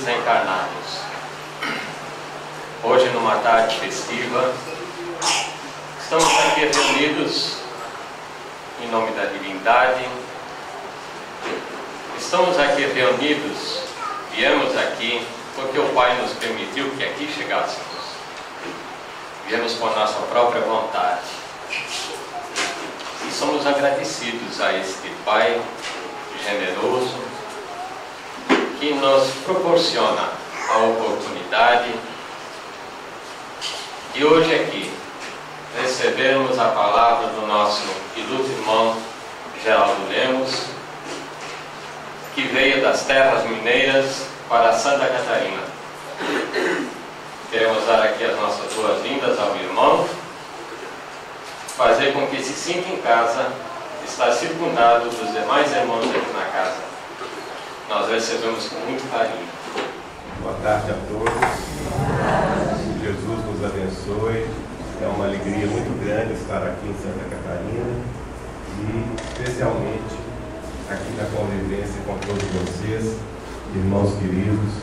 desencarnados. Hoje, numa tarde festiva, estamos aqui reunidos em nome da divindade. Estamos aqui reunidos, viemos aqui porque o Pai nos permitiu que aqui chegássemos. Viemos com a nossa própria vontade. E somos agradecidos a este Pai generoso que nos proporciona a oportunidade de hoje aqui recebermos a palavra do nosso ilustre irmão Geraldo Lemos, que veio das terras mineiras para Santa Catarina. Queremos dar aqui as nossas boas-vindas ao irmão, fazer com que se sinta em casa, está circundado dos demais irmãos aqui na casa. Nós recebemos com muito carinho. Boa tarde a todos. Jesus nos abençoe. É uma alegria muito grande estar aqui em Santa Catarina e especialmente aqui na convivência com todos vocês, irmãos queridos,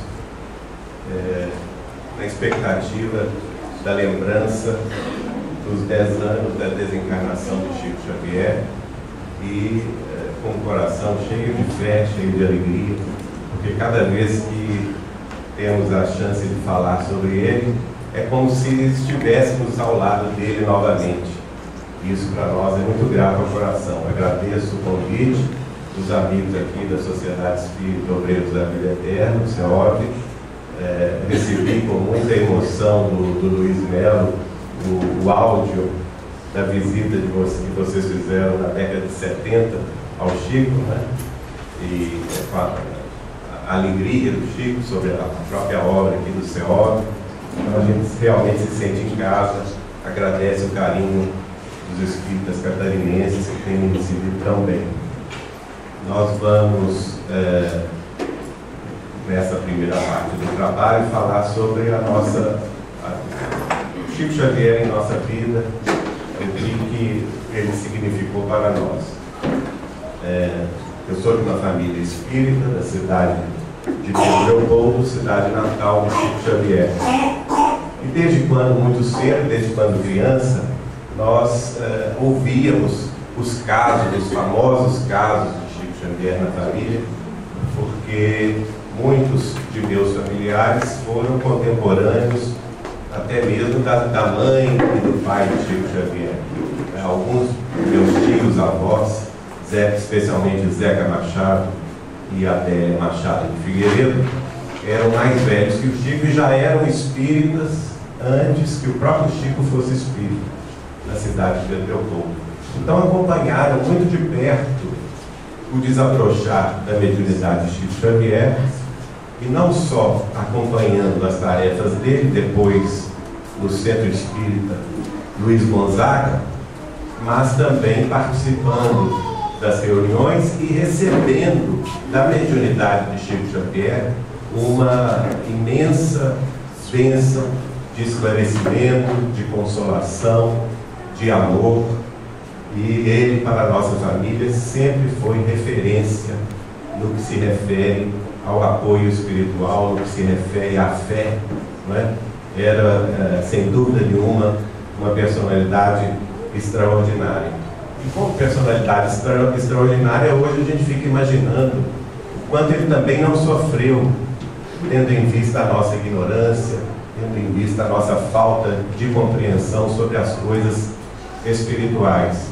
na expectativa da lembrança dos 10 anos da desencarnação de Chico Xavier e com o coração cheio de fé, cheio de alegria, porque cada vez que temos a chance de falar sobre ele, é como se estivéssemos ao lado dele novamente. Isso para nós é muito grato ao coração. Agradeço o convite dos amigos aqui da Sociedade Espírita Obreiros da Vida Eterna, o CEOB. Recebi com muita emoção do Luiz Melo o áudio da visita que vocês fizeram na década de 70 ao Chico, né? E a alegria do Chico sobre a própria obra aqui do CEOB. Então a gente realmente se sente em casa, agradece o carinho dos espíritas catarinenses que têm me recebido tão bem. Nós vamos, nessa primeira parte do trabalho, falar sobre o Chico Xavier em nossa vida, o que ele significou para nós. Eu sou de uma família espírita, da cidade de Pedro Leopoldo, cidade natal de Chico Xavier. E desde quando, muito cedo, desde quando criança, nós ouvíamos os famosos casos de Chico Xavier na família, porque muitos de meus familiares foram contemporâneos, até mesmo da mãe e do pai de Chico Xavier. Alguns meus tios, avós, especialmente Zeca Machado e Adélia Machado de Figueiredo, eram mais velhos que o Chico e já eram espíritas antes que o próprio Chico fosse espírita, na cidade de Pedro Leopoldo. Então acompanharam muito de perto o desabrochar da mediunidade de Chico Xavier, e não só acompanhando as tarefas dele, depois no Centro Espírita Luiz Gonzaga, mas também participando das reuniões e recebendo da mediunidade de Chico Xavier uma imensa bênção de esclarecimento, de consolação, de amor. E ele, para a nossa família, sempre foi referência no que se refere ao apoio espiritual, no que se refere à fé, não é? Era, sem dúvida nenhuma, uma personalidade extraordinária. E como personalidade extraordinária, hoje a gente fica imaginando o quanto ele também não sofreu, tendo em vista a nossa ignorância, tendo em vista a nossa falta de compreensão sobre as coisas espirituais.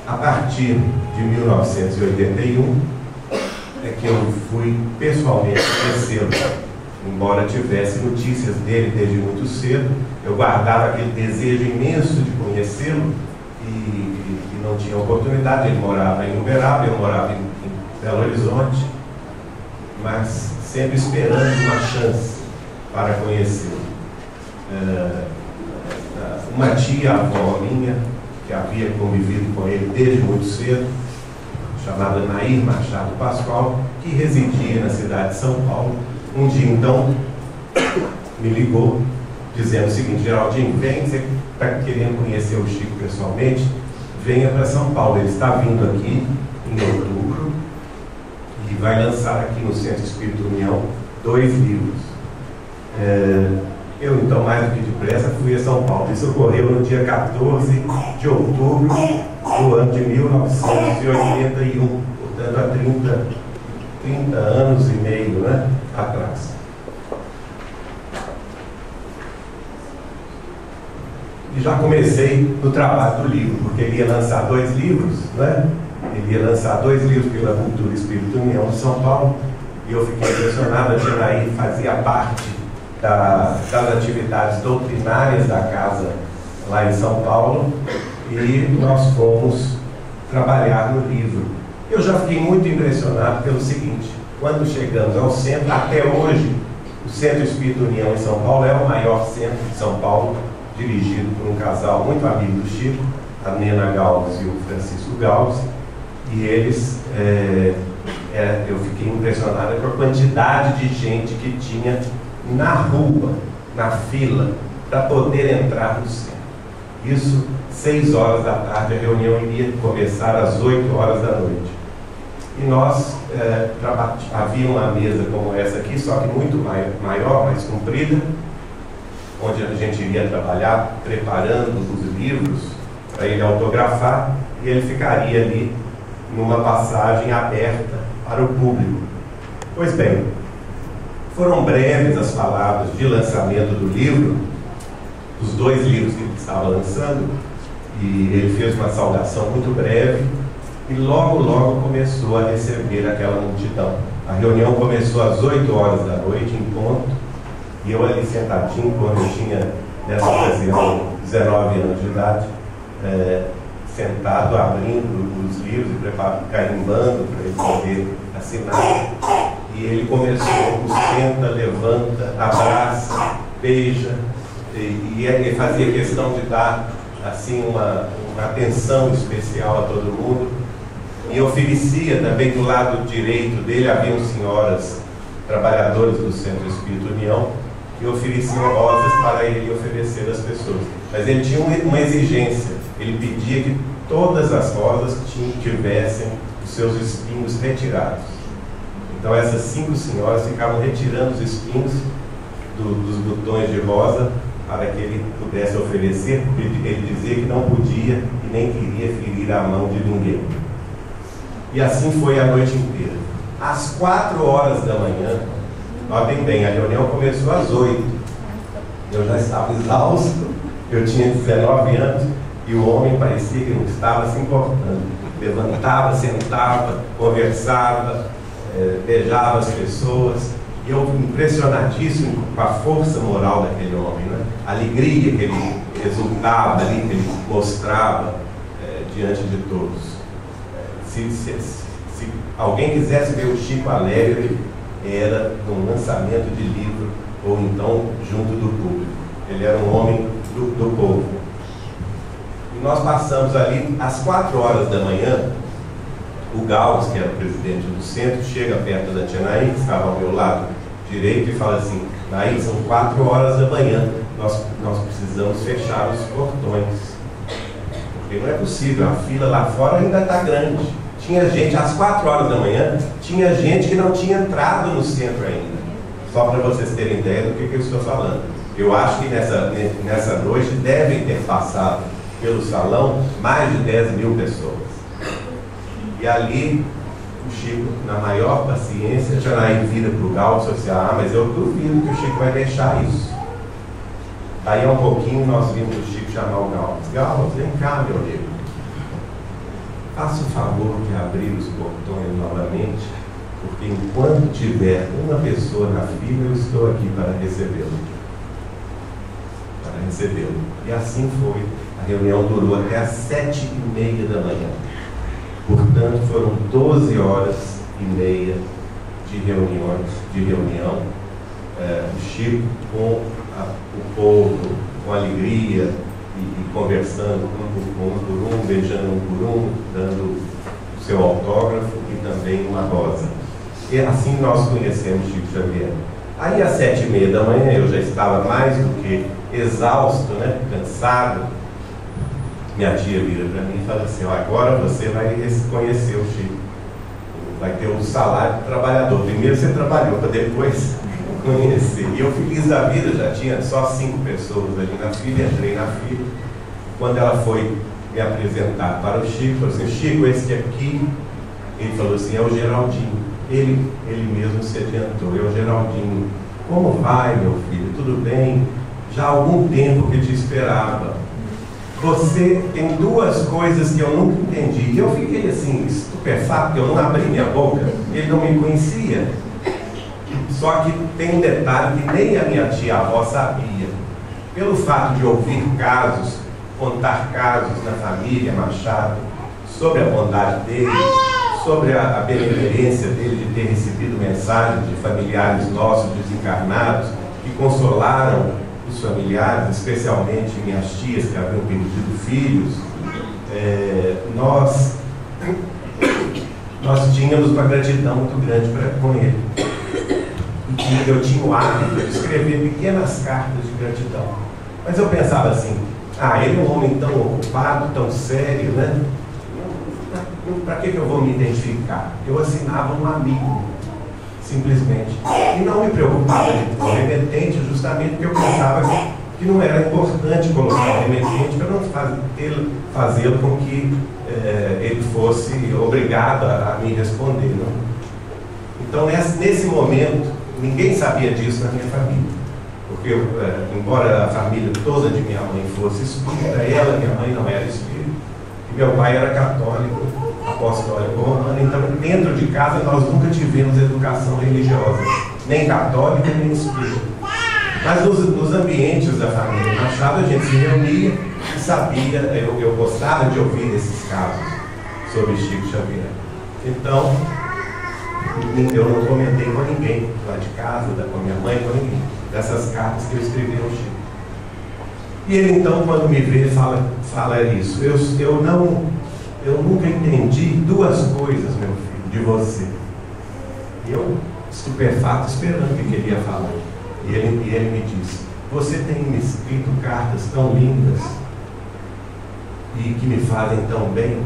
A partir de 1981 é que eu fui pessoalmente conhecê-lo. Embora tivesse notícias dele desde muito cedo, eu guardava aquele desejo imenso de conhecê-lo e não tinha oportunidade. Ele morava em Uberaba, eu morava em Belo Horizonte, mas sempre esperando uma chance para conhecê-lo. Uma tia-avó minha, que havia convivido com ele desde muito cedo, chamada Nair Machado Pascoal, que residia na cidade de São Paulo, um dia então me ligou dizendo o seguinte: Geraldinho, vem, você está querendo conhecer o Chico pessoalmente, venha para São Paulo, ele está vindo aqui em outubro e vai lançar aqui no Centro Espírita União 2 livros. Eu, então, mais do que depressa, fui a São Paulo. Isso ocorreu no dia 14 de outubro do ano de 1981, portanto, há 30 anos e meio, né, atrás. E já comecei no trabalho do livro, porque ele ia lançar 2 livros, né? Ele ia lançar 2 livros pela Cultura Espírita União de São Paulo, e eu fiquei impressionado. A Janaí fazia parte das atividades doutrinárias da casa lá em São Paulo, e nós fomos trabalhar no livro. Eu já fiquei muito impressionado pelo seguinte: quando chegamos ao centro, até hoje, o Centro Espírita União em São Paulo é o maior centro de São Paulo, dirigido por um casal muito amigo do Chico, a Nena Galves e o Francisco Galves, e eles, eu fiquei impressionado com a quantidade de gente que tinha na rua, na fila, para poder entrar no centro. Isso, 6 horas da tarde, a reunião iria começar às 8 horas da noite. E nós, havia uma mesa como essa aqui, só que muito maior, mais comprida, onde a gente iria trabalhar preparando os livros para ele autografar, e ele ficaria ali numa passagem aberta para o público. Pois bem, foram breves as palavras de lançamento do livro, dos 2 livros que ele estava lançando, e ele fez uma saudação muito breve, e logo começou a receber aquela multidão. A reunião começou às 8 horas da noite, em ponto, e eu ali sentadinho, quando eu tinha, nessa ocasião, 19 anos de idade, sentado, abrindo os livros e carimbando para ele poder assinar. E ele começou, senta, levanta, abraça, beija, e ele fazia questão de dar assim uma atenção especial a todo mundo. E oferecia também, do lado direito dele, haviam senhoras trabalhadoras do Centro Espírita União, e ofereciam rosas para ele oferecer às pessoas. Mas ele tinha uma exigência: ele pedia que todas as rosas tivessem os seus espinhos retirados. Então essas 5 senhoras ficavam retirando os espinhos dos botões de rosa para que ele pudesse oferecer, porque ele dizia que não podia e nem queria ferir a mão de ninguém. E assim foi a noite inteira. Às 4 horas da manhã, notem bem, a reunião começou às 8. Eu já estava exausto, eu tinha 19 anos, e o homem parecia que não estava se importando. Levantava, sentava, conversava, beijava as pessoas. E eu, impressionadíssimo com a força moral daquele homem, né? A alegria que ele exultava ali, que ele mostrava diante de todos. Se alguém quisesse ver o Chico alegre, era num lançamento de livro, ou então junto do público. Ele era um homem do povo. E nós passamos ali, às 4 horas da manhã, o Galves, que era o presidente do centro, chega perto da tia Naí, que estava ao meu lado direito, e fala assim: Naí, são 4 horas da manhã, nós precisamos fechar os portões, porque não é possível, a fila lá fora ainda está grande. Tinha gente, às 4 horas da manhã, tinha gente que não tinha entrado no centro ainda. Só para vocês terem ideia do que eu estou falando. Eu acho que nessa noite devem ter passado pelo salão mais de 10 mil pessoas. E ali, o Chico, na maior paciência, já aí vira para o Galves e disse: ah, mas eu duvido que o Chico vai deixar isso. Daí a um pouquinho nós vimos o Chico chamar o Galves: Galves, vem cá, meu amigo. Faça o favor de abrir os portões novamente, porque enquanto tiver uma pessoa na fila, eu estou aqui para recebê-lo. Para recebê-lo. E assim foi. A reunião durou até às 7h30 da manhã. Portanto, foram 12 horas e meia de reunião. O Chico com o povo, com alegria, e conversando um por um, beijando um por um, dando o seu autógrafo e também uma rosa. E assim nós conhecemos Chico Xavier. Aí às 7h30 da manhã eu já estava mais do que exausto, né? Cansado. Minha tia vira para mim e fala assim: agora você vai conhecer o Chico. vai ter o salário do trabalhador. Primeiro você trabalhou para depois conhecer. E eu, feliz da vida, já tinha só 5 pessoas ali na fila, entrei na fila. Quando ela foi me apresentar para o Chico, falou assim: Chico, esse aqui, ele falou assim, é o Geraldinho. Ele mesmo se adiantou, é o Geraldinho. Como vai, meu filho? Tudo bem? Já há algum tempo que te esperava. Você tem 2 coisas que eu nunca entendi. E eu fiquei assim, estupefato, que eu não abri minha boca. Ele não me conhecia. Só que tem um detalhe que nem a minha tia-avó sabia. Pelo fato de ouvir casos, contar casos na família Machado, sobre a bondade dele, sobre a benevolência dele de ter recebido mensagens de familiares nossos desencarnados que consolaram os familiares, especialmente minhas tias que haviam perdido filhos, nós tínhamos uma gratidão muito grande com ele. E eu tinha o hábito de escrever pequenas cartas de gratidão. Mas eu pensava assim, ele é um homem tão ocupado, tão sério, né? Para que eu vou me identificar? Eu assinava um amigo, simplesmente. E não me preocupava de pôr remetente, justamente porque eu pensava que não era importante colocar o remetente para não fazê-lo com que ele fosse obrigado a me responder. Não? Então, nesse momento, ninguém sabia disso na minha família. Porque, embora a família toda de minha mãe fosse espírita, minha mãe não era espírita, e meu pai era católico, apostólico romano. Então, dentro de casa, nós nunca tivemos educação religiosa, nem católica, nem espírita. Mas nos ambientes da família Machado, a gente se reunia e sabia, eu gostava de ouvir esses casos sobre Chico Xavier. Então, eu não comentei com ninguém lá de casa, com a minha mãe, com ninguém, dessas cartas que eu escrevi ao Chico. E ele então, quando me vê, fala isso. Eu nunca entendi 2 coisas, meu filho, de você. E eu, estupefato, esperando o que ele ia falar. E ele me disse: você tem me escrito cartas tão lindas e que me fazem tão bem,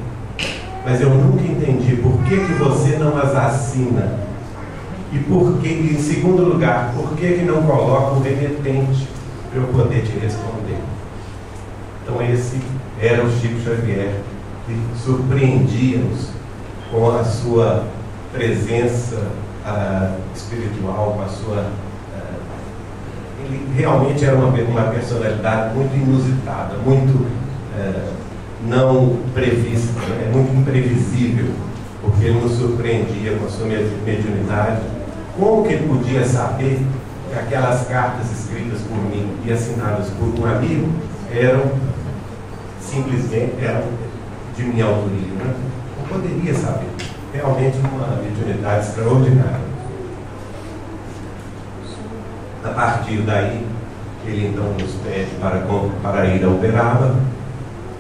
mas eu nunca entendi por que você não as assina. E em segundo lugar, por que não coloca o remetente para eu poder te responder? Então esse era o Chico Xavier, que surpreendia-nos com a sua presença espiritual, com a sua... ele realmente era uma personalidade muito inusitada, muito não prevista, muito imprevisível, porque ele nos surpreendia com a sua mediunidade. Como que ele podia saber que aquelas cartas escritas por mim e assinadas por um amigo eram de minha autoria, né? Não poderia saber. Realmente uma mediunidade extraordinária. A partir daí, ele então nos pede para ir a Uberaba.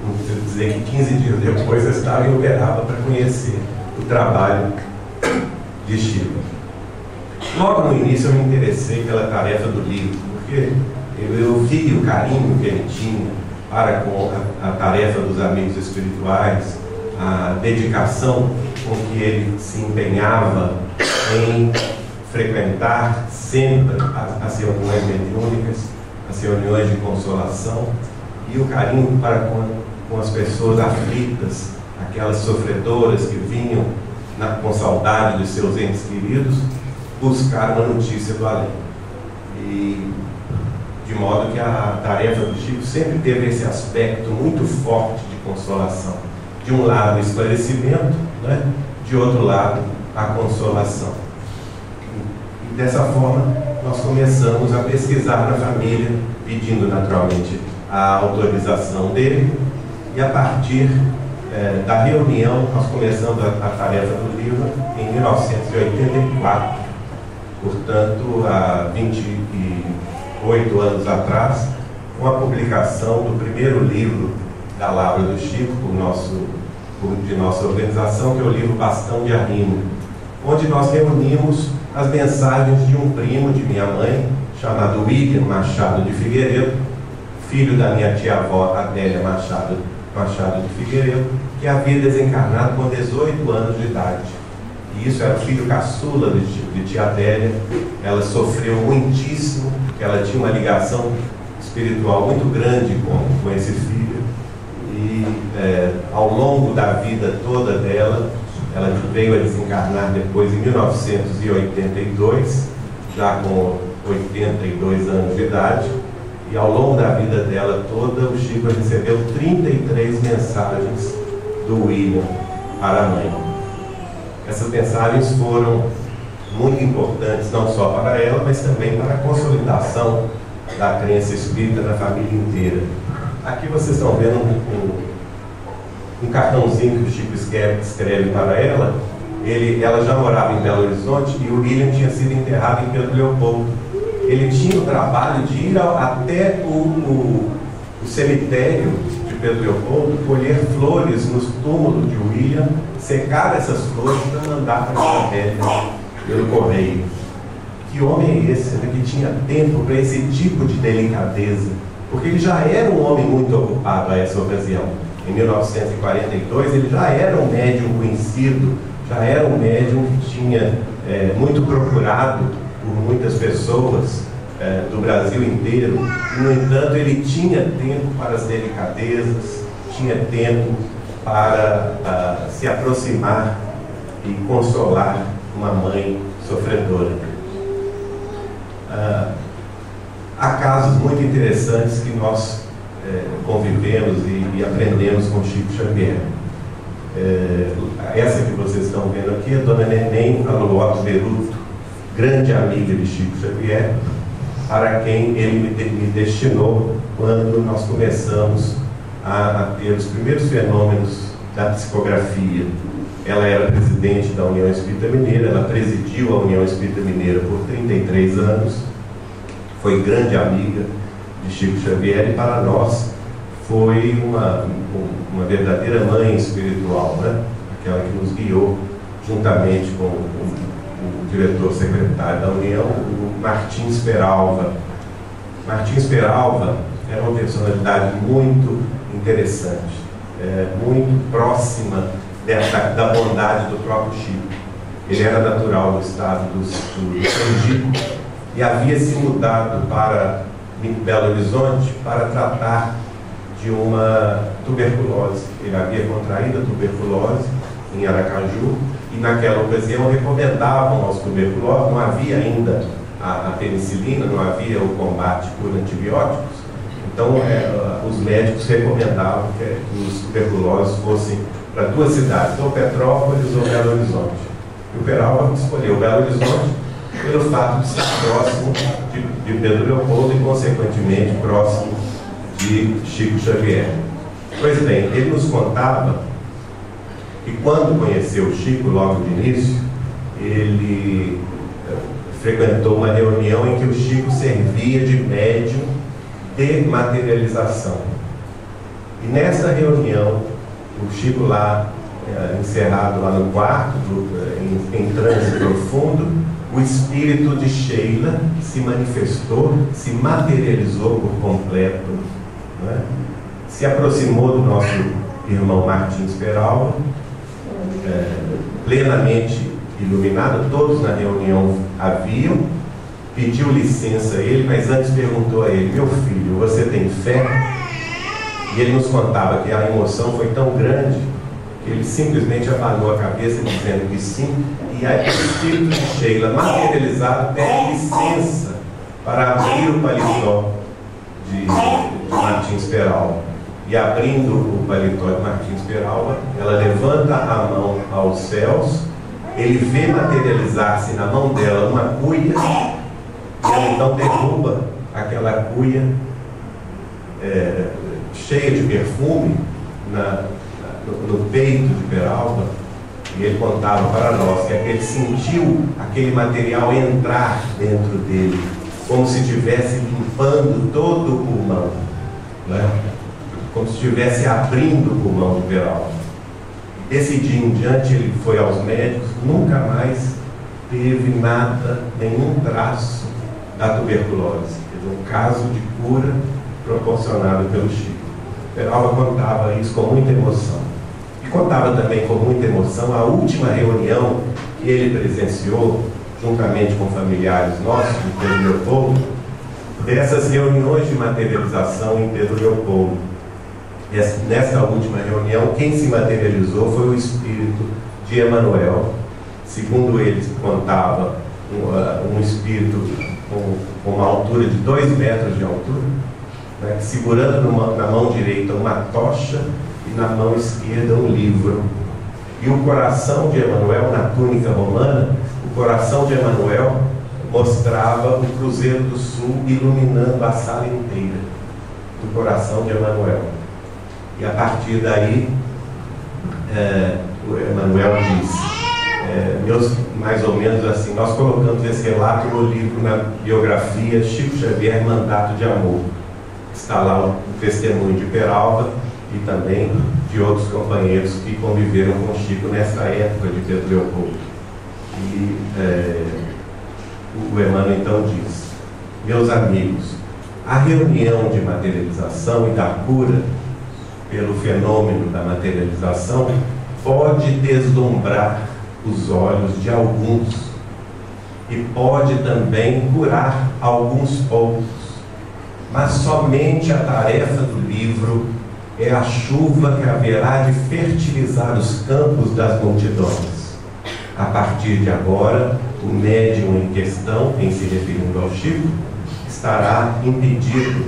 Não preciso dizer que 15 dias depois eu estava em Uberaba para conhecer o trabalho de Chico. Logo no início eu me interessei pela tarefa do livro, porque eu vi o carinho que ele tinha para com a tarefa dos amigos espirituais, a dedicação com que ele se empenhava em frequentar sempre as reuniões mediúnicas, as reuniões de consolação, e o carinho para com as pessoas aflitas, aquelas sofredoras que vinham com saudade dos seus entes queridos buscar uma notícia do além. E de modo que a tarefa do Chico sempre teve esse aspecto muito forte de consolação. De um lado, o esclarecimento, né? De outro lado, a consolação. E dessa forma, nós começamos a pesquisar na família, pedindo naturalmente a autorização dele, e a partir da reunião, nós começamos a tarefa do livro em 1984, portanto, há 28 anos atrás, com a publicação do primeiro livro da Lavra do Chico, de nossa organização, que é o livro Bastão de Arrimo, onde nós reunimos as mensagens de um primo de minha mãe, chamado William Machado de Figueiredo, filho da minha tia-avó Adélia Machado de Figueiredo, que havia desencarnado com 18 anos de idade. e isso era o filho caçula de tia Adélia. Ela sofreu muitíssimo, porque ela tinha uma ligação espiritual muito grande com esse filho, e ao longo da vida toda dela, ela veio a desencarnar depois em 1982, já com 82 anos de idade, e ao longo da vida dela toda, o Chico recebeu 33 mensagens do William para a mãe. Essas mensagens foram muito importantes, não só para ela, mas também para a consolidação da crença espírita na família inteira. Aqui vocês estão vendo um cartãozinho que o Chico escreve para ela. Ela já morava em Belo Horizonte e o William tinha sido enterrado em Pedro Leopoldo. Ele tinha o trabalho de ir até o cemitério de Pedro Leopoldo, colher flores nos túmulos de William, secar essas flores para mandar para a velha pelo correio. Que homem é esse, né, que tinha tempo para esse tipo de delicadeza? Porque ele já era um homem muito ocupado a essa ocasião. Em 1942 ele já era um médium conhecido, já era um médium que tinha muito procurado por muitas pessoas do Brasil inteiro. E, no entanto, ele tinha tempo para as delicadezas, tinha tempo para se aproximar e consolar uma mãe sofredora. Há casos muito interessantes que nós convivemos e aprendemos com Chico Xavier. Essa que vocês estão vendo aqui é a Dona Neném Aloto Beruto, grande amiga de Chico Xavier, para quem ele me destinou quando nós começamos a ter os primeiros fenômenos da psicografia. Ela era presidente da União Espírita Mineira, ela presidiu a União Espírita Mineira por 33 anos, foi grande amiga de Chico Xavier e para nós foi uma verdadeira mãe espiritual, né? Aquela que nos guiou juntamente com o diretor secretário da União, o Martins Peralva. Martins Peralva era uma personalidade muito interessante, muito próxima da bondade do próprio Chico. Ele era natural do estado do Sergipe e havia se mudado para Belo Horizonte para tratar de uma tuberculose. Ele havia contraído a tuberculose em Aracaju e naquela ocasião recomendavam aos tuberculosos, não havia ainda a penicilina, não havia o combate por antibióticos, então os médicos recomendavam que os tuberculosos fossem para duas cidades, ou Petrópolis ou Belo Horizonte. E o Peralva escolheu Belo Horizonte pelo fato de estar próximo de Pedro Leopoldo e, consequentemente, próximo de Chico Xavier. Pois bem, ele nos contava que quando conheceu o Chico, logo de início, ele frequentou uma reunião em que o Chico servia de médium de materialização. E nessa reunião, o Chico lá, encerrado lá no quarto, em transe profundo, o espírito de Sheila se manifestou, se materializou por completo, né? Se aproximou do nosso irmão Martins Peralva, plenamente iluminado, todos na reunião haviam, pediu licença a ele, mas antes perguntou a ele: meu filho, você tem fé? E ele nos contava que a emoção foi tão grande que ele simplesmente abanou a cabeça dizendo que sim, e aí o espírito de Sheila materializado pede licença para abrir o paletó de Martins Peralva. E abrindo o paletó de Martins Peralva, ela levanta a mão aos céus, ele vê materializar-se na mão dela uma cuia, e ela então derruba aquela cuia cheia de perfume no peito de Peralva, e ele contava para nós que ele sentiu aquele material entrar dentro dele, como se estivesse limpando todo o pulmão, né? Como se estivesse abrindo o pulmão de Peralva. Desse dia em diante ele foi aos médicos, nunca mais teve nada, nenhum traço da tuberculose. Teve um caso de cura proporcionado pelo Chico. Peralva contava isso com muita emoção. E contava também com muita emoção a última reunião ele presenciou, juntamente com familiares nossos, de Pedro Leopoldo, dessas reuniões de materialização em Pedro Leopoldo. Nessa última reunião, quem se materializou foi o espírito de Emmanuel. Segundo eles, contava um espírito com uma altura de 2 metros de altura, né, segurando na mão direita uma tocha e na mão esquerda um livro. E o coração de Emmanuel, na túnica romana, o coração de Emmanuel mostrava o Cruzeiro do Sul iluminando a sala inteira do coração de Emmanuel. E a partir daí, o Emmanuel disse, mais ou menos assim, nós colocamos esse relato no livro, na biografia Chico Xavier, Mandato de Amor. Está lá o testemunho de Peralva e também de outros companheiros que conviveram com Chico nessa época de Pedro Leopoldo. E o Emmanuel então diz: meus amigos, a reunião de materialização e da cura pelo fenômeno da materialização pode deslumbrar os olhos de alguns e pode também curar alguns poucos, mas somente a tarefa do livro é a chuva que haverá de fertilizar os campos das multidões. A partir de agora, o médium em questão, em se referindo ao Chico, estará impedido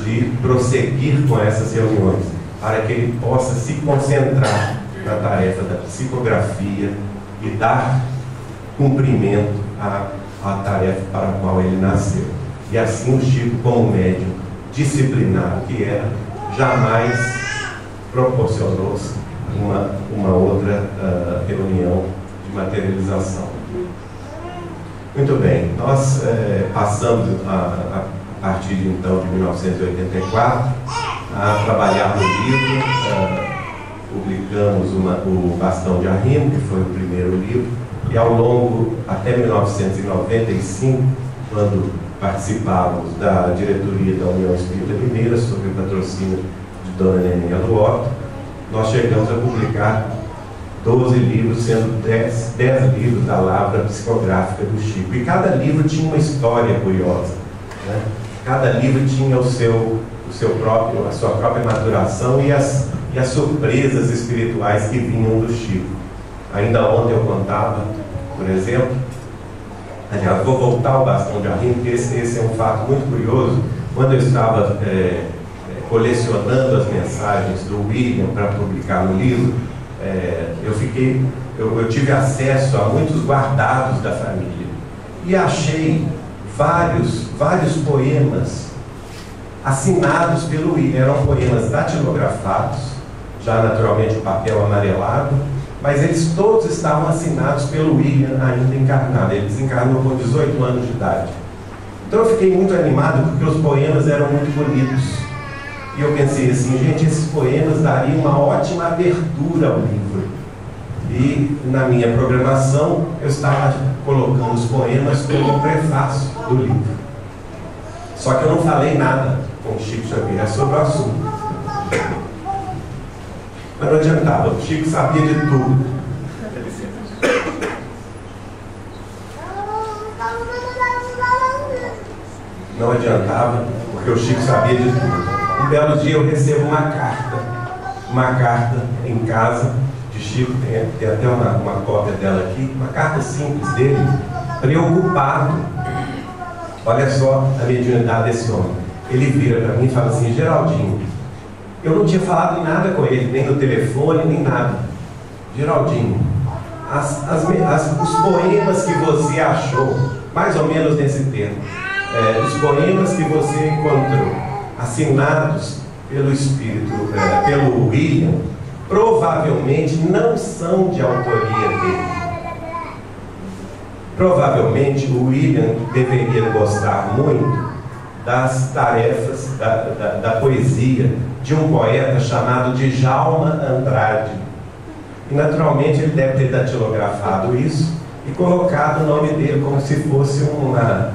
de prosseguir com essas reuniões, para que ele possa se concentrar na tarefa da psicografia e dar cumprimento à tarefa para a qual ele nasceu. E assim o Chico, como médium disciplinado que era, jamais proporcionou-se uma outra reunião de materialização. Muito bem, nós passamos a partir de então de 1984 a trabalhar no livro. Publicamos o Bastão de Arrimo, que foi o primeiro livro, e ao longo, até 1995, quando participávamos da diretoria da União Espírita Mineira, sob o patrocínio de Dona Neninha Luoto, nós chegamos a publicar 12 livros, sendo 10 livros da lavra psicográfica do Chico. E cada livro tinha uma história curiosa, né? Cada livro tinha a sua própria maturação e as surpresas espirituais que vinham do Chico. Ainda ontem eu contava, por exemplo, aliás, vou voltar ao Bastão de Arrimo, porque esse é um fato muito curioso. Quando eu estava colecionando as mensagens do William para publicar no livro, eu tive acesso a muitos guardados da família e achei vários poemas assinados pelo William. Eram poemas datilografados, já naturalmente o papel amarelado, mas eles todos estavam assinados pelo William, ainda encarnado. Ele desencarnou com 18 anos de idade. Então eu fiquei muito animado, porque os poemas eram muito bonitos. E eu pensei assim, gente, esses poemas dariam uma ótima abertura ao livro. E na minha programação eu estava colocando os poemas como prefácio do livro. Só que eu não falei nada com o Chico Xavier sobre o assunto. Mas não adiantava, o Chico sabia de tudo. Não adiantava, porque o Chico sabia de tudo. Um belo dia eu recebo uma carta em casa de Chico, tem até uma cópia dela aqui, uma carta simples dele, preocupado. Olha só a mediunidade desse homem. Ele vira para mim e fala assim: Geraldinho, eu não tinha falado nada com ele, nem no telefone, nem nada. Geraldinho, os poemas que você achou, mais ou menos nesse termo, os poemas que você encontrou, assinados pelo espírito, pelo William, provavelmente não são de autoria dele. Provavelmente o William deveria gostar muito das tarefas da poesia de um poeta chamado Djalma Andrade. E naturalmente ele deve ter datilografado isso e colocado o nome dele como se fosse uma